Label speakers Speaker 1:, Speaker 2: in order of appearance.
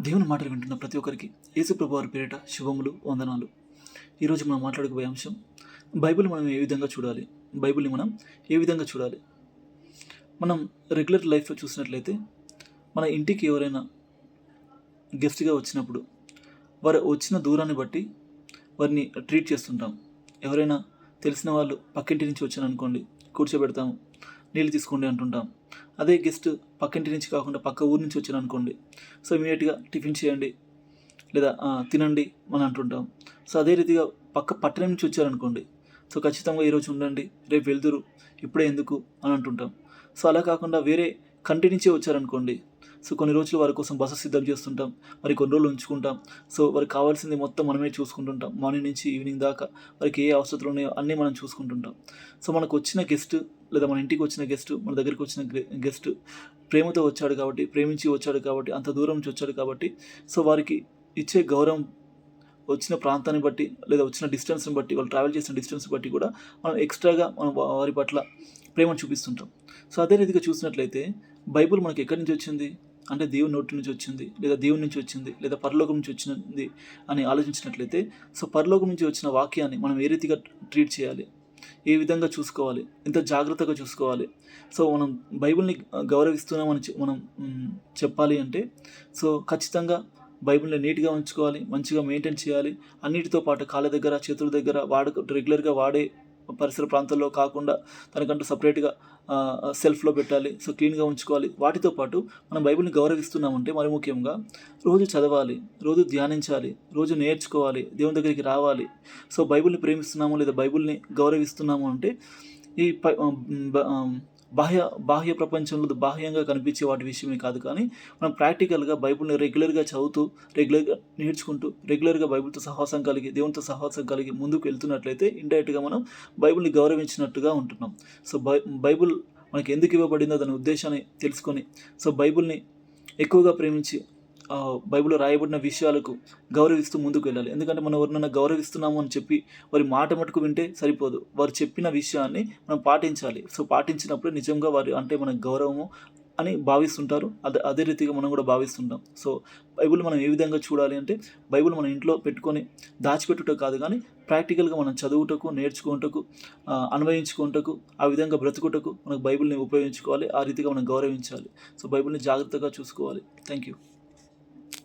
Speaker 1: దేవుని మాటలు వింటున్న ప్రతి ఒక్కరికి యేసు ప్రభు వారి పేరిట శుభములు, వందనాలు. ఈరోజు మనం మాట్లాడుకోబోయే అంశం, బైబిల్ మనం ఏ విధంగా చూడాలి, బైబిల్ని మనం ఏ విధంగా చూడాలి. మనం రెగ్యులర్ లైఫ్లో చూసినట్లయితే మన ఇంటికి ఎవరైనా గెస్ట్గా వచ్చినప్పుడు వారు వచ్చిన దూరాన్ని బట్టి వారిని ట్రీట్ చేస్తుంటాం. ఎవరైనా తెలిసిన వాళ్ళు పక్కింటి నుంచి వచ్చారనుకోండి, కూర్చోబెడతాము, నీళ్ళు తీసుకోండి అంటుంటాం. అదే గెస్ట్ పక్కింటి నుంచి కాకుండా పక్క ఊరు నుంచి వచ్చారనుకోండి, సో ఇమీడియట్గా టిఫిన్ చేయండి లేదా తినండి అని అంటుంటాం. సో అదే రీతిగా పక్క పట్టణం నుంచి వచ్చారనుకోండి, సో ఖచ్చితంగా ఈరోజు ఉండండి, రేపు వెళ్తురు, ఇప్పుడే ఎందుకు అని అంటుంటాం. సో అలా కాకుండా వేరే కంట్రీ నుంచే వచ్చారనుకోండి, సో కొన్ని రోజులు వారి కోసం బస సిద్ధం చేస్తుంటాం, మరి కొన్ని రోజులు ఉంచుకుంటాం. సో వారికి కావాల్సింది మొత్తం మనమే చూసుకుంటుంటాం. మార్నింగ్ నుంచి ఈవినింగ్ దాకా వారికి ఏ అవసరాలు ఉన్నాయో అన్నీ మనం చూసుకుంటుంటాం. సో మనకు వచ్చిన గెస్ట్ లేదా మన ఇంటికి వచ్చిన గెస్ట్, మన దగ్గరికి వచ్చిన గెస్ట్ ప్రేమతో వచ్చాడు కాబట్టి, ప్రేమించి వచ్చాడు కాబట్టి, అంత దూరం నుంచి వచ్చాడు కాబట్టి, సో వారికి ఇచ్చే గౌరవం వచ్చిన ప్రాంతాన్ని బట్టి లేదా వచ్చిన డిస్టెన్స్ని బట్టి, వాళ్ళు ట్రావెల్ చేసిన డిస్టెన్స్ బట్టి కూడా మనం ఎక్స్ట్రాగా మనం వారి పట్ల ప్రేమను చూపిస్తుంటాం. సో అదే రీతిగా చూసినట్లయితే బైబిల్ మనకి ఎక్కడి నుంచి వచ్చింది అంటే దేవుని నోటి నుంచి వచ్చింది, లేదా దేవుని నుంచి వచ్చింది, లేదా పరలోకం నుంచి వచ్చింది అని ఆలోచించినట్లయితే, సో పరలోకం నుంచి వచ్చిన వాక్యాన్ని మనం ఏ రీతిగా ట్రీట్ చేయాలి, ఏ విధంగా చూసుకోవాలి, ఎంత జాగ్రత్తగా చూసుకోవాలి. సో మనం బైబిల్ని గౌరవిస్తున్నామని మనం చెప్పాలి అంటే, సో ఖచ్చితంగా బైబిల్ని నీట్గా ఉంచుకోవాలి, మంచిగా మెయింటైన్ చేయాలి. అన్నిటితో పాటు కాళ్ళ దగ్గర, చేతుల దగ్గర రెగ్యులర్గా వాడే పరిసర ప్రాంతాల్లో కాకుండా దానికంటూ సపరేట్గా సెల్ఫ్లో పెట్టాలి. సో క్లీన్గా ఉంచుకోవాలి. వాటితో పాటు మనం బైబిల్ని గౌరవిస్తున్నామంటే మరి ముఖ్యంగా రోజు చదవాలి, రోజు ధ్యానించాలి, రోజు నేర్చుకోవాలి, దేవుని దగ్గరికి రావాలి. సో బైబిల్ని ప్రేమిస్తున్నాము లేదా బైబిల్ని గౌరవిస్తున్నాము అంటే ఈ బాహ్య ప్రపంచంలో బాహ్యంగా కనిపించే వాటి విషయమే కాదు, కానీ మనం ప్రాక్టికల్గా బైబిల్ని రెగ్యులర్గా చదువుతూ, రెగ్యులర్గా నేర్చుకుంటూ, రెగ్యులర్గా బైబిల్తో సహవాసం కలిగి, దేవునితో సహవాసం కలిగి ముందుకు వెళ్తున్నట్లయితే ఇండైరెక్ట్గా మనం బైబిల్ని గౌరవించినట్టుగా ఉంటున్నాం. సో బైబిల్ మనకి ఎందుకు ఇవ్వబడిందో దాని ఉద్దేశాన్ని తెలుసుకొని, సో బైబిల్ని ఎక్కువగా ప్రేమించి బైబిల్లో రాయబడిన విషయాలకు గౌరవిస్తూ ముందుకు వెళ్ళాలి. ఎందుకంటే మనం ఎవరినైనా గౌరవిస్తున్నాము అని చెప్పి వారి మాట మటుకు వింటే సరిపోదు. వారు చెప్పిన విషయాన్ని మనం పాటించాలి. సో పాటించినప్పుడు నిజంగా వారు అంటే మనకు గౌరవము అని భావిస్తుంటారు. అదే రీతిగా మనం కూడా భావిస్తుంటాం. సో బైబిల్ మనం ఏ విధంగా చూడాలి అంటే, బైబిల్ మన ఇంట్లో పెట్టుకొని దాచిపెట్టుట కాదు, కానీ ప్రాక్టికల్గా మనం చదువుటకు, నేర్చుకుంటకు, అన్వయించుకుంటకు, ఆ విధంగా బ్రతుకుటకు మనకు బైబిల్ని ఉపయోగించుకోవాలి. ఆ రీతిగా మనం గౌరవించాలి. సో బైబిల్ని జాగ్రత్తగా చూసుకోవాలి. Thank you.